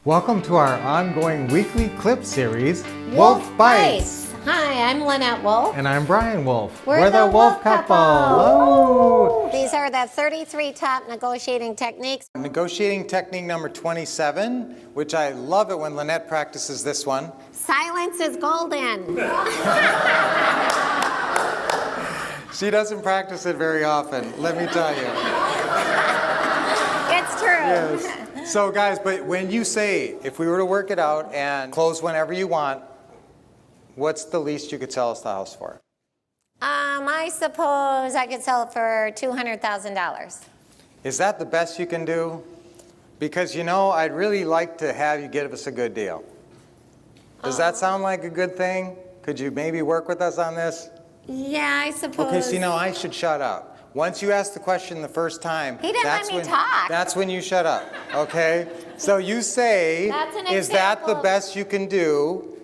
Welcome to our ongoing weekly clip series, Wolff Bites. Hi, I'm Lynette Wolff. And I'm Brian Wolff. We're the Wolff couple. Hello. These are the 33 top negotiating techniques. Negotiating technique number 27, which I love it when Lynette practices this one. Silence is golden. She doesn't practice it very often, let me tell you. It's true. Yes. So guys, but when you say, if we were to work it out and close whenever you want, what's the least you could sell us the house for? I suppose I could sell it for $200,000. Is that the best you can do? Because you know, I'd really like to have you give us a good deal. Does that sound like a good thing? Could you maybe work with us on this? Yeah, I suppose. Okay, so now I should shut up. Once you ask the question the first time, He didn't let me talk. That's when you shut up, okay? So you say, That's an is that the example. best you can do?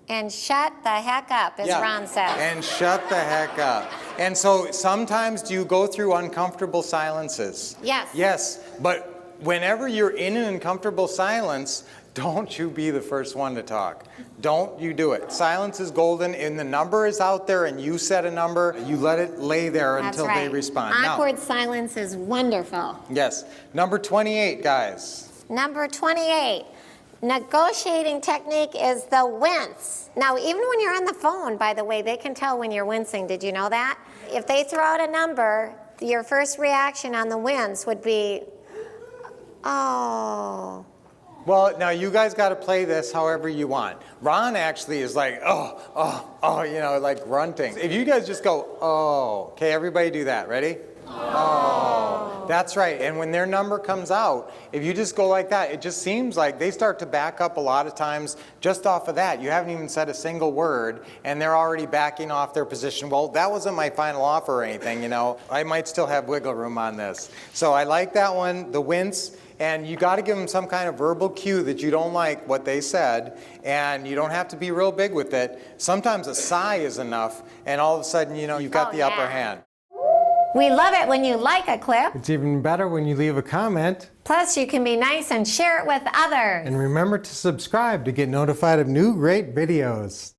And shut the heck up, as Ron says. And shut the heck up. And so sometimes do you go through uncomfortable silences? Yes. Yes, but whenever you're in an uncomfortable silence, don't you be the first one to talk. Don't you do it. Silence is golden, and the number is out there, and you set a number, you let it lay there That's until right. they respond. Awkward silence is wonderful. Yes. Number 28, guys. Number 28. Negotiating technique is the wince. Now, even when you're on the phone, by the way, they can tell when you're wincing. Did you know that? If they throw out a number, your first reaction on the wince would be, oh. Well, now you guys got to play this however you want. Ron actually is like, oh, you know, like grunting. If you guys just go, oh, okay, everybody do that. Ready? Oh. That's right. And when their number comes out, if you just go like that, it just seems like they start to back up a lot of times just off of that. You haven't even said a single word, and they're already backing off their position. Well, that wasn't my final offer or anything, you know. I might still have wiggle room on this. So I like that one, the wince. And you got to give them some kind of verbal cue that you don't like what they said, and you don't have to be real big with it. Sometimes a sigh is enough, and all of a sudden, you know, you've got the upper hand. We love it when you like a clip. It's even better when you leave a comment. Plus, you can be nice and share it with others. And remember to subscribe to get notified of new great videos.